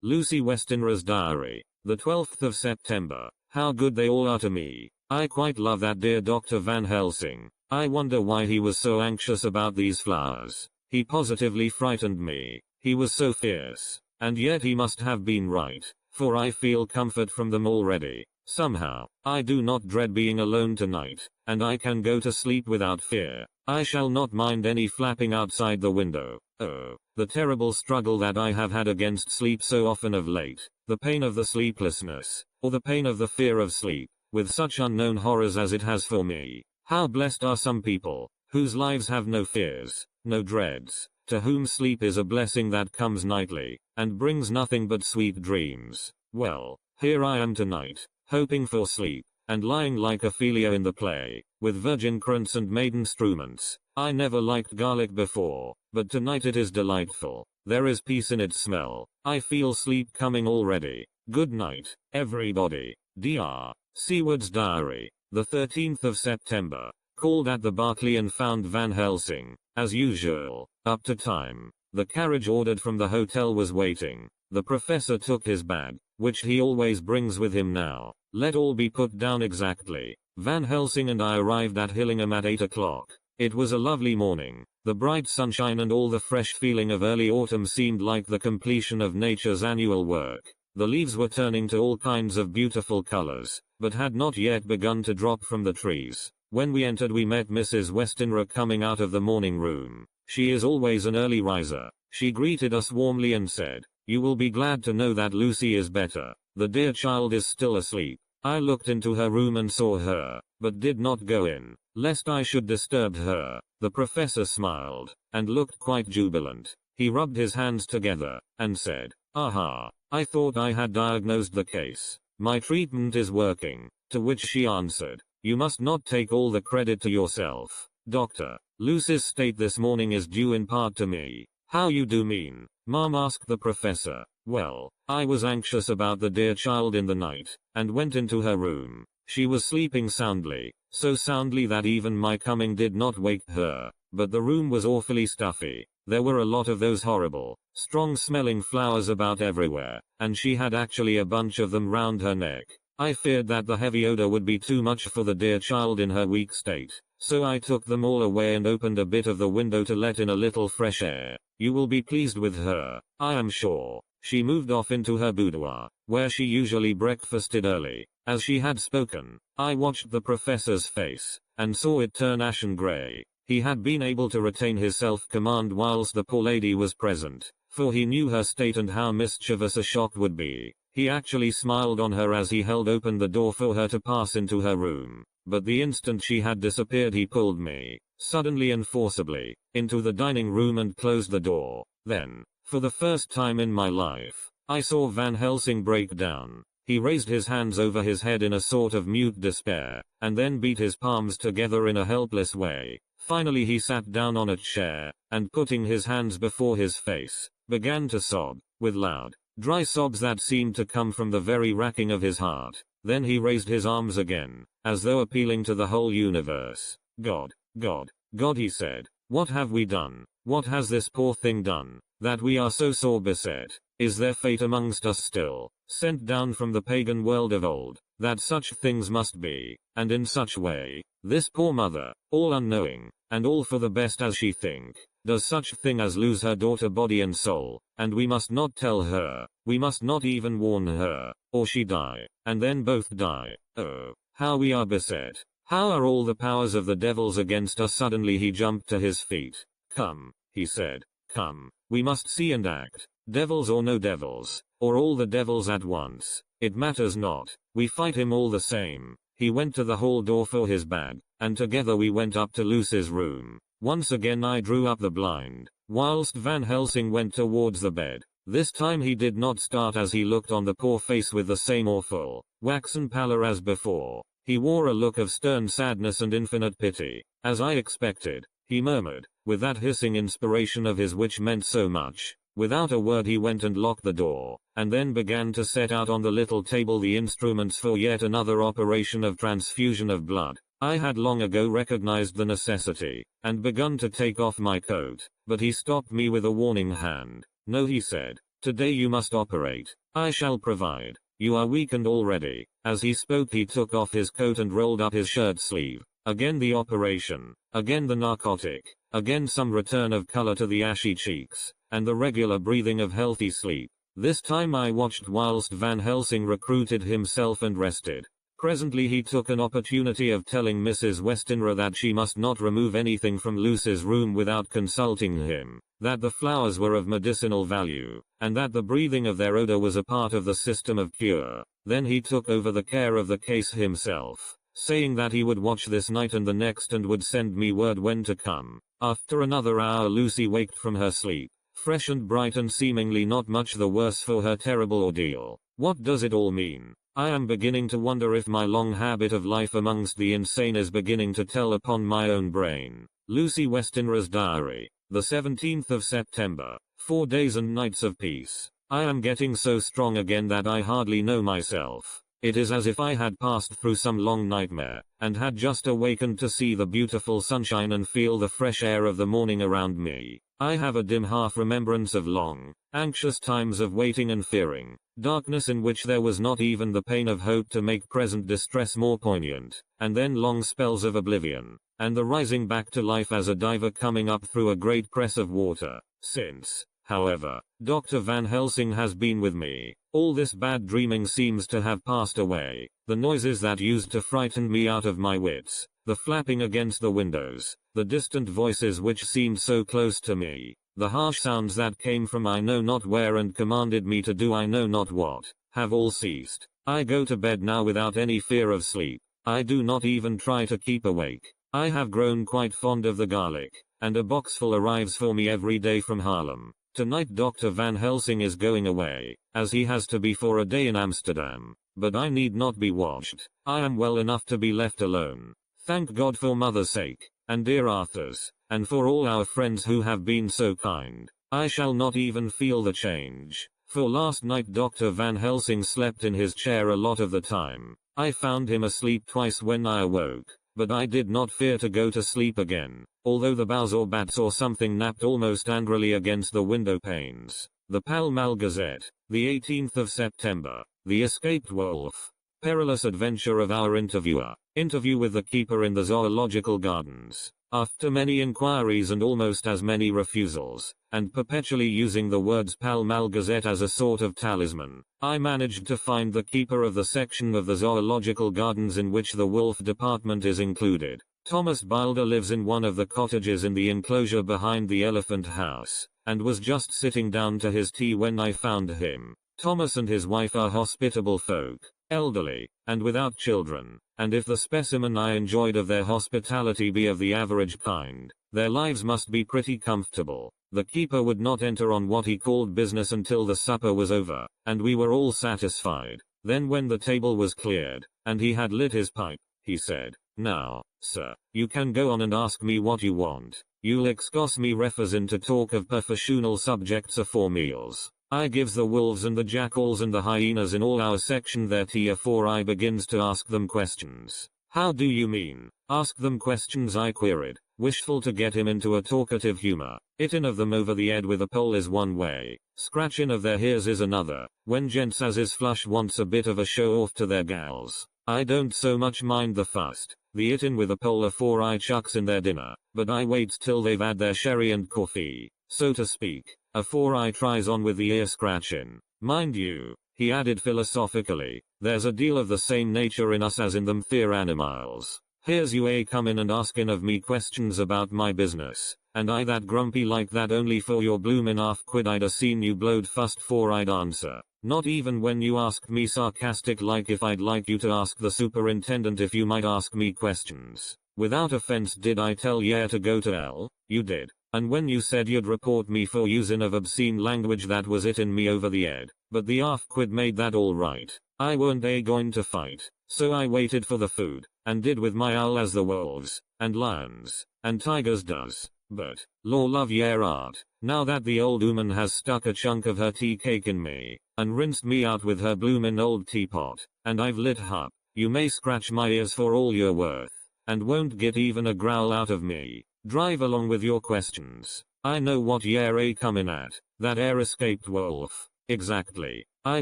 Lucy Westenra's diary. The 12th of September. How good they all are to me. I quite love that dear Dr. Van Helsing. I wonder why he was so anxious about these flowers. He positively frightened me. He was so fierce. And yet he must have been right, for I feel comfort from them already. Somehow, I do not dread being alone tonight, and I can go to sleep without fear. I shall not mind any flapping outside the window. Oh, the terrible struggle that I have had against sleep so often of late, the pain of the sleeplessness, or the pain of the fear of sleep, with such unknown horrors as it has for me. How blessed are some people, whose lives have no fears, no dreads, to whom sleep is a blessing that comes nightly, and brings nothing but sweet dreams. Well, here I am tonight, hoping for sleep, and lying like Ophelia in the play, with virgin crunts and maiden struments. I never liked garlic before, but tonight it is delightful. There is peace in its smell. I feel sleep coming already. Good night, everybody. Dr. Seward's diary. The 13th of September. Called at the Berkeley and found Van Helsing, as usual, up to time. The carriage ordered from the hotel was waiting. The professor took his bag, which he always brings with him now. Let all be put down exactly. Van Helsing and I arrived at Hillingham at 8 o'clock. It was a lovely morning. The bright sunshine and all the fresh feeling of early autumn seemed like the completion of nature's annual work. The leaves were turning to all kinds of beautiful colors, but had not yet begun to drop from the trees. When we entered we met Mrs. Westenra coming out of the morning room. She is always an early riser. She greeted us warmly and said, "You will be glad to know that Lucy is better. The dear child is still asleep." I looked into her room and saw her, but did not go in, lest I should disturb her. The professor smiled, and looked quite jubilant. He rubbed his hands together, and said, "Aha, I thought I had diagnosed the case. My treatment is working." To which she answered, "You must not take all the credit to yourself, Doctor. Lucy's state this morning is due in part to me." "How you do mean, Mom?" asked the professor. "Well, I was anxious about the dear child in the night, and went into her room. She was sleeping soundly, so soundly that even my coming did not wake her, but the room was awfully stuffy. There were a lot of those horrible, strong-smelling flowers about everywhere, and she had actually a bunch of them round her neck. I feared that the heavy odor would be too much for the dear child in her weak state, so I took them all away and opened a bit of the window to let in a little fresh air. You will be pleased with her, I am sure." She moved off into her boudoir, where she usually breakfasted early. As she had spoken, I watched the professor's face, and saw it turn ashen gray. He had been able to retain his self-command whilst the poor lady was present, for he knew her state and how mischievous a shock would be. He actually smiled on her as he held open the door for her to pass into her room. But the instant she had disappeared he pulled me, suddenly and forcibly, into the dining room and closed the door. Then, for the first time in my life, I saw Van Helsing break down. He raised his hands over his head in a sort of mute despair, and then beat his palms together in a helpless way. Finally he sat down on a chair, and putting his hands before his face, began to sob, with loud, dry sobs that seemed to come from the very racking of his heart. Then he raised his arms again, as though appealing to the whole universe. "God, God, God," he said, "what have we done? What has this poor thing done, that we are so sore beset? Is there fate amongst us still, sent down from the pagan world of old, that such things must be, and in such way? This poor mother, all unknowing, and all for the best as she think, does such thing as lose her daughter body and soul, and we must not tell her, we must not even warn her, or she die, and then both die. Oh, how we are beset. How are all the powers of the devils against us?" Suddenly he jumped to his feet. "Come," he said, "come, we must see and act. Devils or no devils, or all the devils at once, it matters not, we fight him all the same." He went to the hall door for his bag, and together we went up to Lucy's room. Once again I drew up the blind, whilst Van Helsing went towards the bed. This time he did not start as he looked on the poor face with the same awful, waxen pallor as before. He wore a look of stern sadness and infinite pity. "As I expected," he murmured, with that hissing inspiration of his which meant so much. Without a word he went and locked the door, and then began to set out on the little table the instruments for yet another operation of transfusion of blood. I had long ago recognized the necessity, and begun to take off my coat, but he stopped me with a warning hand. "No," he said, Today you must operate. I shall provide. You are weakened already. As he spoke he took off his coat and rolled up his shirt sleeve. Again the operation. Again the narcotic. Again some return of color to the ashy cheeks. And the regular breathing of healthy sleep. This time I watched whilst Van Helsing recruited himself and rested. Presently he took an opportunity of telling Mrs. Westenra that she must not remove anything from Lucy's room without consulting him, that the flowers were of medicinal value, and that the breathing of their odor was a part of the system of cure. Then he took over the care of the case himself, saying that he would watch this night and the next and would send me word when to come. After another hour Lucy waked from her sleep, fresh and bright and seemingly not much the worse for her terrible ordeal. What does it all mean? I am beginning to wonder if my long habit of life amongst the insane is beginning to tell upon my own brain. Lucy Westenra's diary. The 17th of September. 4 days and nights of peace. I am getting so strong again that I hardly know myself. It is as if I had passed through some long nightmare, and had just awakened to see the beautiful sunshine and feel the fresh air of the morning around me. I have a dim half remembrance of long, anxious times of waiting and fearing, darkness in which there was not even the pain of hope to make present distress more poignant, and then long spells of oblivion, and the rising back to life as a diver coming up through a great press of water. Since, however, Dr. Van Helsing has been with me, all this bad dreaming seems to have passed away. The noises that used to frighten me out of my wits, the flapping against the windows, the distant voices which seemed so close to me, the harsh sounds that came from I know not where and commanded me to do I know not what, have all ceased. I go to bed now without any fear of sleep. I do not even try to keep awake. I have grown quite fond of the garlic, and a boxful arrives for me every day from Haarlem. Tonight Dr. Van Helsing is going away, as he has to be for a day in Amsterdam, but I need not be watched. I am well enough to be left alone. Thank God for mother's sake, and dear Arthur's, and for all our friends who have been so kind. I shall not even feel the change, for last night Dr. Van Helsing slept in his chair a lot of the time. I found him asleep twice when I awoke, but I did not fear to go to sleep again, although the boughs or bats or something napped almost angrily against the window panes. The Pall Mall Gazette, the 18th of September. The Escaped Wolf. Perilous adventure of our interviewer. Interview with the keeper in the zoological gardens. After many inquiries and almost as many refusals, and perpetually using the words Pall Mall Gazette as a sort of talisman, I managed to find the keeper of the section of the zoological gardens in which the wolf department is included. Thomas Bilder lives in one of the cottages in the enclosure behind the elephant house, and was just sitting down to his tea when I found him. Thomas and his wife are hospitable folk, elderly, and without children, and if the specimen I enjoyed of their hospitality be of the average kind, their lives must be pretty comfortable. The keeper would not enter on what he called business until the supper was over, and we were all satisfied. Then when the table was cleared, and he had lit his pipe, he said, "Now, sir, you can go on and ask me what you want. You'll excuse me refusin to talk of professional subjects afore meals. I gives the wolves and the jackals and the hyenas in all our section their tea afore I begins to ask them questions." "How do you mean, ask them questions?" I queried, wishful to get him into a talkative humor. "Hittin' of them over the 'ead with a pole is one way, scratchin' of their ears is another, when gents as is flush wants a bit of a show off to their gals. I don't so much mind the fust, the hittin' with a pole afore I chucks in their dinner, but I waits till they've had their sherry and coffee, so to speak, afore I tries on with the ear scratchin'. Mind you," he added philosophically, "there's a deal of the same nature in us as in them theer animals. Here's you comin' and askin' of me questions about my business, and I that grumpy like that only for your bloomin' half-quid I'd a seen you blowed fust 'fore I'd answer. Not even when you asked me sarcastic like if I'd like you to ask the superintendent if you might ask me questions. Without offense did I tell ye to go to hell? You did. And when you said you'd report me for usin' of obscene language that was hittin' me over the 'ead. But the half-quid made that all right. I weren't going to fight, so I waited for the food, and did with my owl as the wolves, and lions, and tigers does. But, law love yer art, now that the old ooman has stuck a chunk of her tea cake in me, and rinsed me out with her bloomin' old teapot, and I've lit hup, you may scratch my ears for all you're worth, and won't get even a growl out of me. Drive along with your questions. I know what yer comin' at. That air escaped wolf. Exactly. I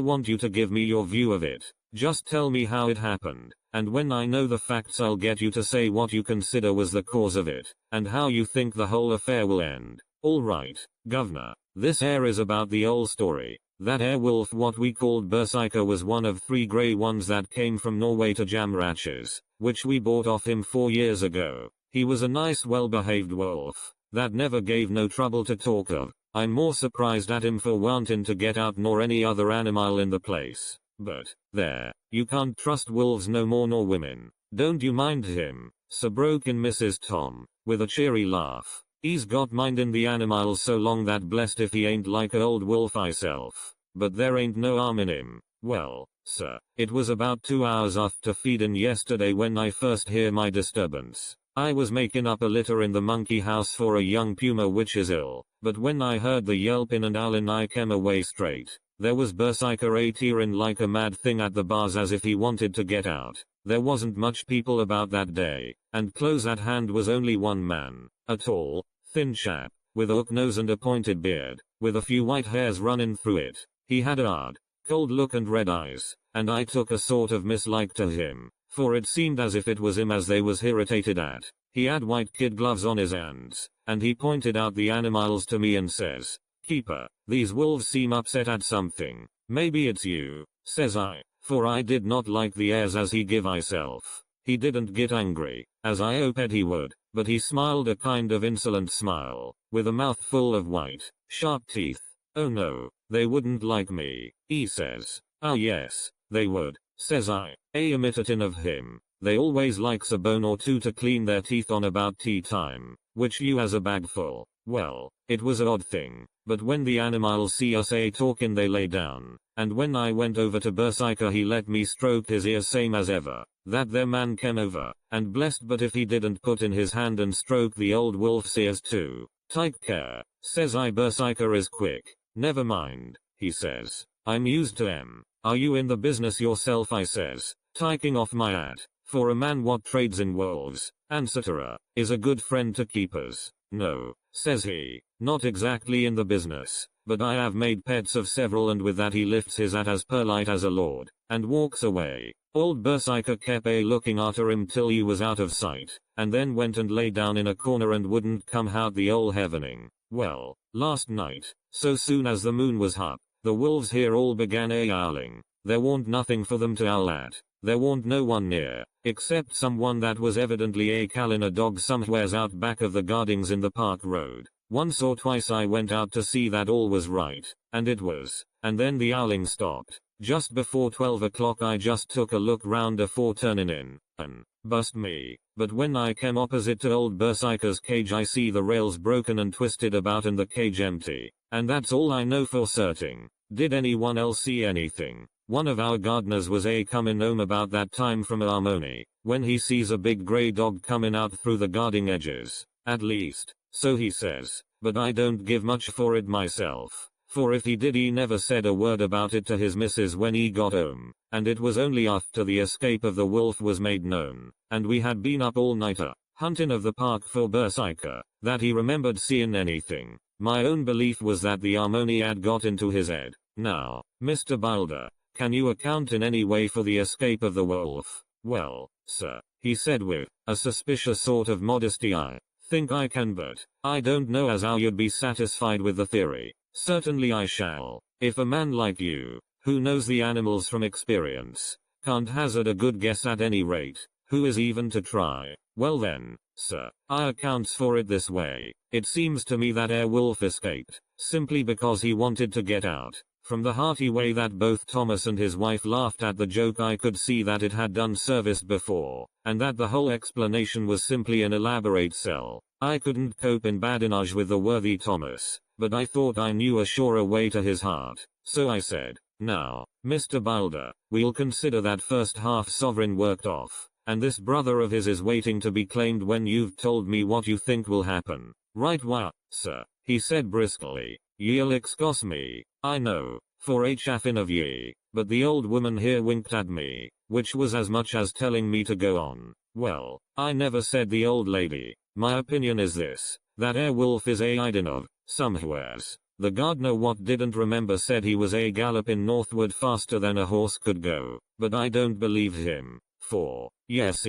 want you to give me your view of it. Just tell me how it happened, and when I know the facts I'll get you to say what you consider was the cause of it, and how you think the whole affair will end. Alright, governor. This air is about the old story. That airwolf what we called Berserker was one of 3 grey ones that came from Norway to Jamratches, which we bought off him 4 years ago. He was a nice well-behaved wolf, that never gave no trouble to talk of. I'm more surprised at him for wanting to get out nor any other animal in the place. But, there, you can't trust wolves no more nor women. Don't you mind him, so broke in Mrs. Tom, with a cheery laugh. He's got mind in the animals so long that blessed if he ain't like a old wolf myself. But there ain't no harm in him. Well, sir, it was about 2 hours after feedin' yesterday when I first hear my disturbance. I was making up a litter in the monkey house for a young puma which is ill, but when I heard the yelpin' and howlin' I came away straight. There was Berserker a tearin' like a mad thing at the bars as if he wanted to get out. There wasn't much people about that day, and close at hand was only one man, a tall, thin chap, with a hook nose and a pointed beard, with a few white hairs running through it. He had a hard, cold look and red eyes, and I took a sort of mislike to him, for it seemed as if it was him as they was irritated at. He had white kid gloves on his hands, and he pointed out the animals to me and says, "Keeper, these wolves seem upset at something. Maybe it's you," says I, for I did not like the airs as he give myself. He didn't get angry, as I hoped he would, but he smiled a kind of insolent smile, with a mouth full of white, sharp teeth. "Oh no, they wouldn't like me," he says. "Ah yes, they would," says I, imitatin' of him. "They always likes a bone or two to clean their teeth on about tea time, which you has a bag full." Well, it was a odd thing, but when the animals see us talkin' they lay down, and when I went over to Berserker he let me stroke his ear same as ever. That their man came over, and blessed but if he didn't put in his hand and stroke the old wolf's ears too. "Take care," says I. "Berserker is quick." "Never mind," he says. "I'm used to 'em." "Are you in the business yourself?" I says, taking off my hat, for a man what trades in wolves, etc., is a good friend to keepers. "No," says he, "not exactly in the business, but I have made pets of several," and with that he lifts his hat as polite as a lord, and walks away. Old Berserker kept looking after him till he was out of sight, and then went and lay down in a corner and wouldn't come out the ole heavening. Well, last night, so soon as the moon was up, the wolves here all began howling. There warn't nothing for them to howl at. There warn't no one near, except someone that was evidently callin' a dog somewheres out back of the gardings in the park road. Once or twice I went out to see that all was right, and it was, and then the howling stopped. Just before 12 o'clock I just took a look round afore turnin' in, and, bust me, but when I came opposite to old Berserker's cage I see the rails broken and twisted about and the cage empty, and that's all I know for certain. Did anyone else see anything? One of our gardeners was comin' home about that time from Harmony, when he sees a big grey dog comin' out through the garden edges. At least, so he says, but I don't give much for it myself, for if he did he never said a word about it to his missus when he got home, and it was only after the escape of the wolf was made known, and we had been up all nighter, huntin' of the park for Berserker, that he remembered seeing anything. My own belief was that the Harmony had got into his head. Now, Mr. Boulder, can you account in any way for the escape of the wolf? "Well, sir," he said with a suspicious sort of modesty, "I think I can, but I don't know as how you'd be satisfied with the theory." "Certainly I shall. If a man like you, who knows the animals from experience, can't hazard a good guess at any rate, who is even to try? Well then, sir, I accounts for it this way. It seems to me that wolf escaped, simply because he wanted to get out." From the hearty way that both Thomas and his wife laughed at the joke I could see that it had done service before, and that the whole explanation was simply an elaborate sell. I couldn't cope in badinage with the worthy Thomas, but I thought I knew a surer way to his heart, so I said, "Now, Mr. Boulder, we'll consider that first half sovereign worked off, and this brother of his is waiting to be claimed when you've told me what you think will happen." "Right wha, sir," he said briskly. "Ye'll excuse me, I know, for a chaffin' of ye, but the old woman here winked at me, which was as much as telling me to go on." "Well, I never said the old lady. My opinion is this, that wolf is a hidin' of, somewheres, The gardener what didn't remember said he was a galloping northward faster than a horse could go, but I don't believe him. 4. Yes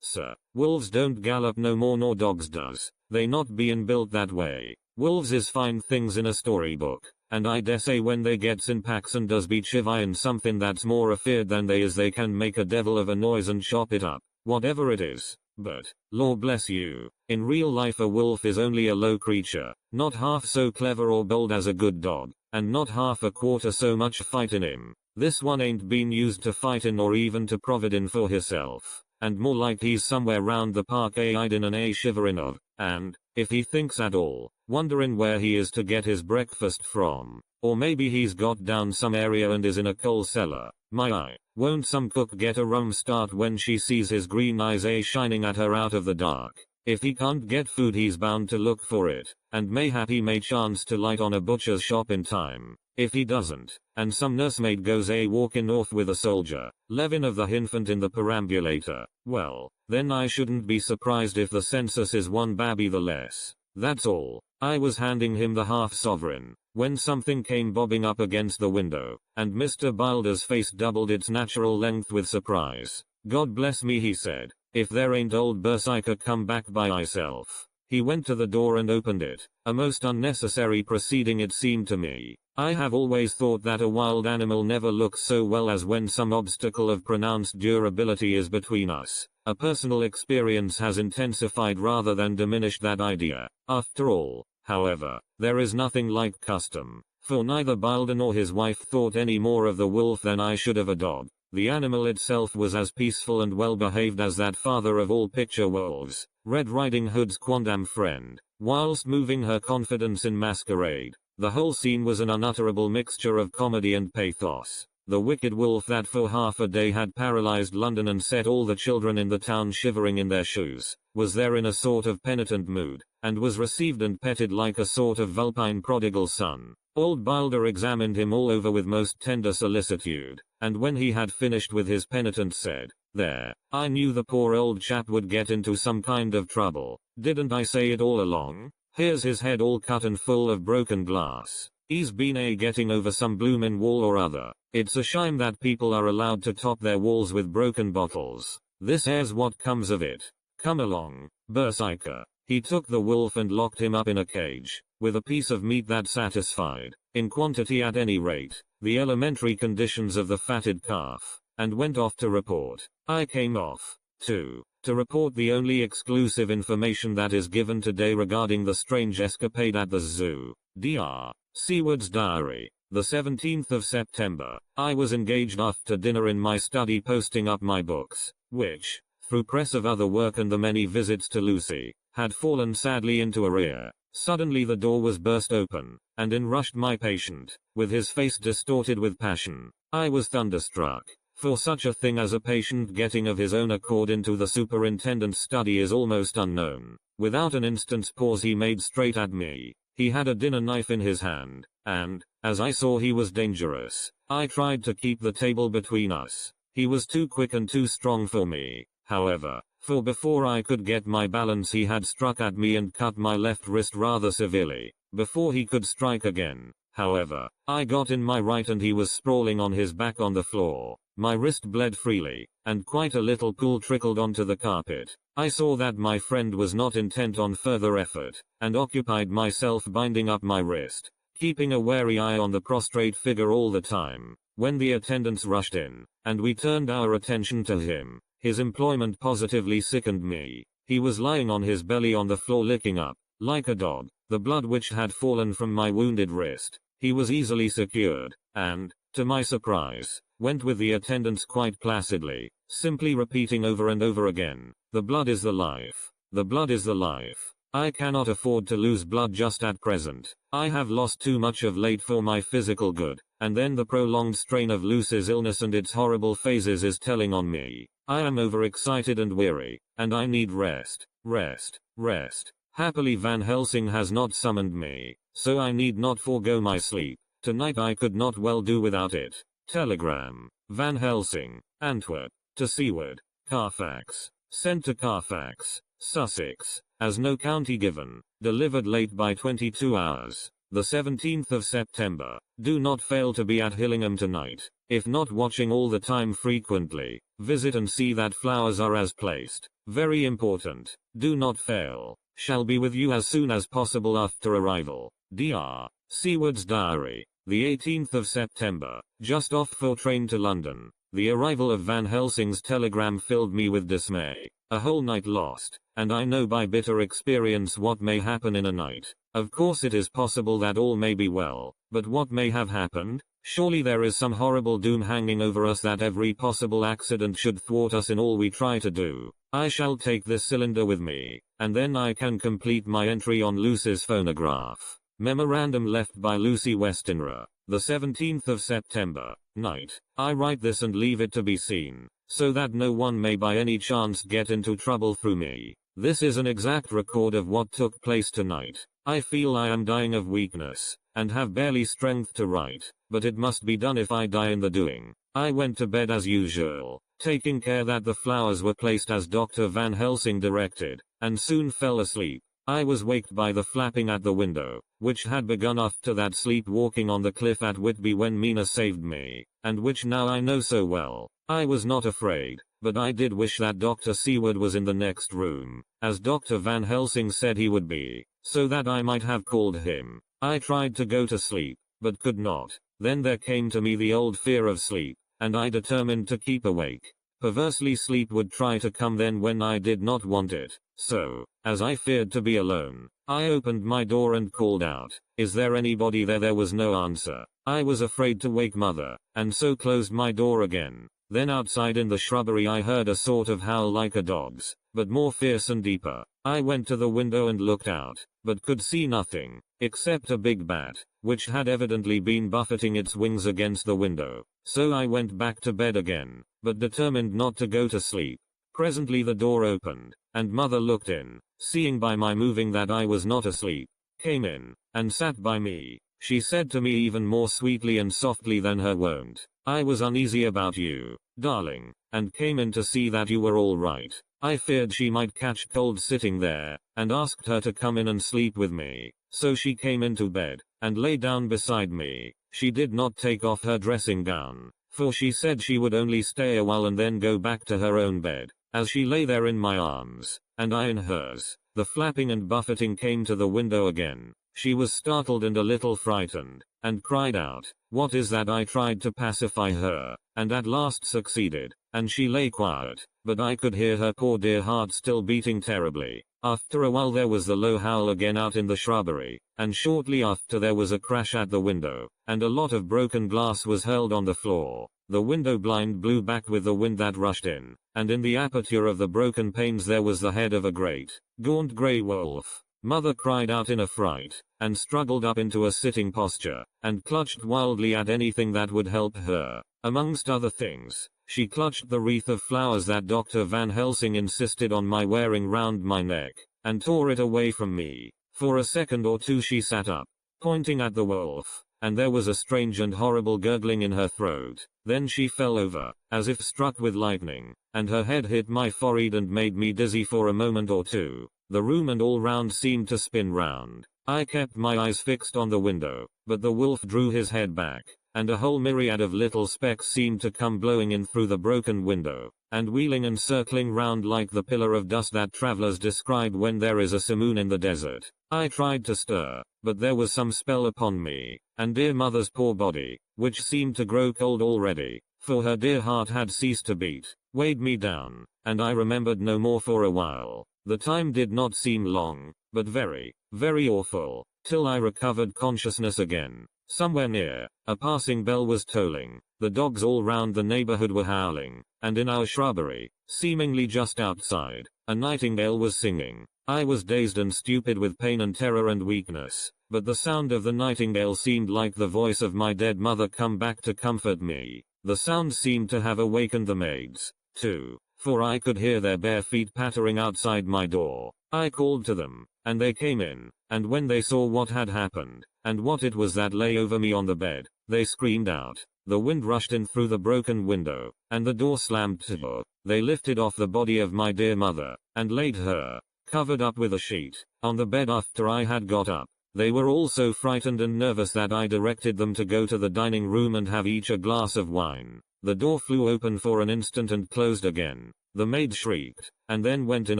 sir, wolves don't gallop no more nor dogs does, they not bein' built that way. Wolves is fine things in a storybook, and I dare say when they gets in packs and does be chivying something that's more afeard than they is they can make a devil of a noise and chop it up, whatever it is. But, Lord bless you, in real life a wolf is only a low creature, not half so clever or bold as a good dog, and not half a quarter so much fight in him. This one ain't been used to fightin' or even to providin' for hisself, and more like he's somewhere round the park a-hidin' and a-shiverin' of, and, if he thinks at all, wonderin' where he is to get his breakfast from. Or maybe he's got down some area and is in a coal cellar. My eye, won't some cook get a rum start when she sees his green eyes shining at her out of the dark? If he can't get food he's bound to look for it, and mayhap he may chance to light on a butcher's shop in time. If he doesn't, and some nursemaid goes walking off with a soldier, Levin of the infant in the perambulator, well, then I shouldn't be surprised if the census is one babby the less. That's all. I was handing him the half-sovereign, when something came bobbing up against the window, and Mr. Bilder's face doubled its natural length with surprise. God bless me, he said, if there ain't old Berserker come back by myself. He went to the door and opened it, a most unnecessary proceeding it seemed to me. I have always thought that a wild animal never looks so well as when some obstacle of pronounced durability is between us. A personal experience has intensified rather than diminished that idea. After all, however, there is nothing like custom, for neither Bilder nor his wife thought any more of the wolf than I should of a dog. The animal itself was as peaceful and well behaved as that father of all picture wolves, Red Riding Hood's quondam friend, whilst moving her confidence in masquerade. The whole scene was an unutterable mixture of comedy and pathos. The wicked wolf that for half a day had paralyzed London and set all the children in the town shivering in their shoes, was there in a sort of penitent mood, and was received and petted like a sort of vulpine prodigal son. Old Bilder examined him all over with most tender solicitude, and when he had finished with his penitence said, "There, I knew the poor old chap would get into some kind of trouble, didn't I say it all along? Here's his head all cut and full of broken glass. He's been getting over some bloomin' wall or other. It's a shame that people are allowed to top their walls with broken bottles. This here's what comes of it. Come along, Berserker." He took the wolf and locked him up in a cage, with a piece of meat that satisfied, in quantity at any rate, the elementary conditions of the fatted calf, and went off to report. I came off, too, to report the only exclusive information that is given today regarding the strange escapade at the zoo. Dr. Seward's diary. The 17th of September, I was engaged after dinner in my study posting up my books, which, through press of other work and the many visits to Lucy, had fallen sadly into arrear. Suddenly the door was burst open, and in rushed my patient, with his face distorted with passion. I was thunderstruck, for such a thing as a patient getting of his own accord into the superintendent's study is almost unknown. Without an instant's pause he made straight at me. He had a dinner knife in his hand, and, as I saw he was dangerous, I tried to keep the table between us. He was too quick and too strong for me, however, for before I could get my balance he had struck at me and cut my left wrist rather severely. Before he could strike again, however, I got in my right and he was sprawling on his back on the floor. My wrist bled freely, and quite a little pool trickled onto the carpet. I saw that my friend was not intent on further effort, and occupied myself binding up my wrist, keeping a wary eye on the prostrate figure all the time. When the attendants rushed in, and we turned our attention to him, his employment positively sickened me. He was lying on his belly on the floor licking up, like a dog, the blood which had fallen from my wounded wrist. He was easily secured, and, to my surprise, went with the attendants quite placidly, simply repeating over and over again, "The blood is the life. The blood is the life. I cannot afford to lose blood just at present. I have lost too much of late for my physical good." And then the prolonged strain of Lucy's illness and its horrible phases is telling on me. I am overexcited and weary, and I need rest, rest, rest. Happily Van Helsing has not summoned me, so I need not forego my sleep. Tonight I could not well do without it. Telegram. Van Helsing, Antwerp, to Seward, Carfax. Sent to Carfax, Sussex, as no county given. Delivered late by 22 hours. the 17th of September. Do not fail to be at Hillingham tonight. If not watching all the time frequently, visit and see that flowers are as placed. Very important. Do not fail. Shall be with you as soon as possible after arrival. Dr. Seward's Diary. The 18th of September. Just off for train to London. The arrival of Van Helsing's telegram filled me with dismay. A whole night lost, and I know by bitter experience what may happen in a night. Of course it is possible that all may be well, but what may have happened? Surely there is some horrible doom hanging over us that every possible accident should thwart us in all we try to do. I shall take this cylinder with me, and then I can complete my entry on Lucy's phonograph. Memorandum left by Lucy Westenra, the 17th of September, night. I write this and leave it to be seen, so that no one may by any chance get into trouble through me. This is an exact record of what took place tonight. I feel I am dying of weakness, and have barely strength to write, but it must be done if I die in the doing. I went to bed as usual, taking care that the flowers were placed as Dr. Van Helsing directed, and soon fell asleep. I was waked by the flapping at the window, which had begun after that sleepwalking on the cliff at Whitby when Mina saved me, and which now I know so well. I was not afraid, but I did wish that Dr. Seward was in the next room, as Dr. Van Helsing said he would be, so that I might have called him. I tried to go to sleep, but could not. Then there came to me the old fear of sleep, and I determined to keep awake. Perversely sleep would try to come then when I did not want it. So, as I feared to be alone, I opened my door and called out, "Is there anybody there?" There was no answer. I was afraid to wake Mother, and so closed my door again. Then outside in the shrubbery I heard a sort of howl like a dog's, but more fierce and deeper. I went to the window and looked out, but could see nothing, except a big bat, which had evidently been buffeting its wings against the window. So I went back to bed again, but determined not to go to sleep. Presently the door opened, and Mother looked in, seeing by my moving that I was not asleep, came in, and sat by me. She said to me even more sweetly and softly than her wont, "I was uneasy about you, darling, and came in to see that you were all right. I feared she might catch cold sitting there, and asked her to come in and sleep with me. So she came into bed, and lay down beside me. She did not take off her dressing gown, for she said she would only stay a while and then go back to her own bed. As she lay there in my arms, and I in hers, the flapping and buffeting came to the window again. She was startled and a little frightened, and cried out, 'What is that?' I tried to pacify her, and at last succeeded, and she lay quiet, but I could hear her poor dear heart still beating terribly. After a while there was the low howl again out in the shrubbery, and shortly after there was a crash at the window, and a lot of broken glass was hurled on the floor. The window blind blew back with the wind that rushed in, and in the aperture of the broken panes there was the head of a great, gaunt grey wolf. Mother cried out in a fright, and struggled up into a sitting posture, and clutched wildly at anything that would help her. Amongst other things, she clutched the wreath of flowers that Dr. Van Helsing insisted on my wearing round my neck, and tore it away from me. For a second or two she sat up, pointing at the wolf, and there was a strange and horrible gurgling in her throat. Then she fell over, as if struck with lightning, and her head hit my forehead and made me dizzy for a moment or two. The room and all round seemed to spin round. I kept my eyes fixed on the window, but the wolf drew his head back, and a whole myriad of little specks seemed to come blowing in through the broken window, and wheeling and circling round like the pillar of dust that travelers describe when there is a simoon in the desert. I tried to stir, but there was some spell upon me, and dear Mother's poor body, which seemed to grow cold already, for her dear heart had ceased to beat, weighed me down, and I remembered no more for a while. The time did not seem long, but very, very awful, till I recovered consciousness again. Somewhere near, a passing bell was tolling, the dogs all round the neighborhood were howling, and in our shrubbery, seemingly just outside, a nightingale was singing. I was dazed and stupid with pain and terror and weakness, but the sound of the nightingale seemed like the voice of my dead mother come back to comfort me. The sound seemed to have awakened the maids, too, for I could hear their bare feet pattering outside my door. I called to them, and they came in, and when they saw what had happened, and what it was that lay over me on the bed, they screamed out. The wind rushed in through the broken window, and the door slammed to. They lifted off the body of my dear mother, and laid her, covered up with a sheet, on the bed after I had got up. They were all so frightened and nervous that I directed them to go to the dining room and have each a glass of wine. The door flew open for an instant and closed again. The maid shrieked, and then went in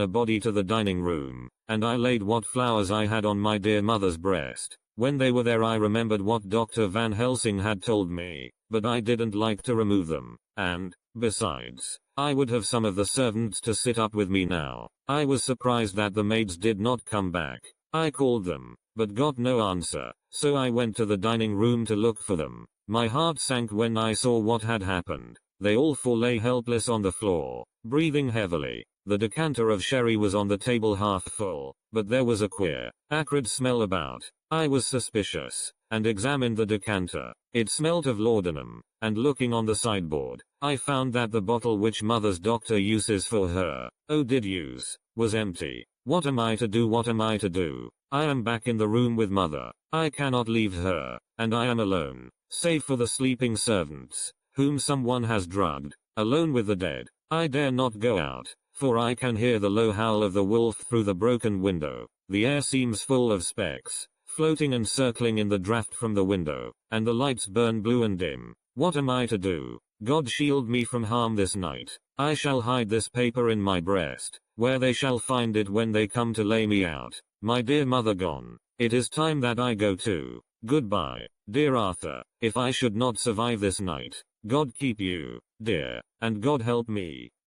a body to the dining room, and I laid what flowers I had on my dear mother's breast. When they were there I remembered what Dr. Van Helsing had told me, but I didn't like to remove them, and, besides, I would have some of the servants to sit up with me now. I was surprised that the maids did not come back. I called them, but got no answer, so I went to the dining room to look for them. My heart sank when I saw what had happened. They all four lay helpless on the floor, breathing heavily. The decanter of sherry was on the table half full, but there was a queer, acrid smell about. I was suspicious, and examined the decanter. It smelt of laudanum, and looking on the sideboard, I found that the bottle which mother's doctor uses for her, did use, was empty. What am I to do? What am I to do? I am back in the room with mother. I cannot leave her, and I am alone, save for the sleeping servants, whom someone has drugged, alone with the dead. I dare not go out, for I can hear the low howl of the wolf through the broken window. The air seems full of specks, floating and circling in the draft from the window, and the lights burn blue and dim. What am I to do? God shield me from harm this night. I shall hide this paper in my breast, where they shall find it when they come to lay me out. My dear mother gone. It is time that I go too. Goodbye, dear Arthur. If I should not survive this night, God keep you, dear, and God help me.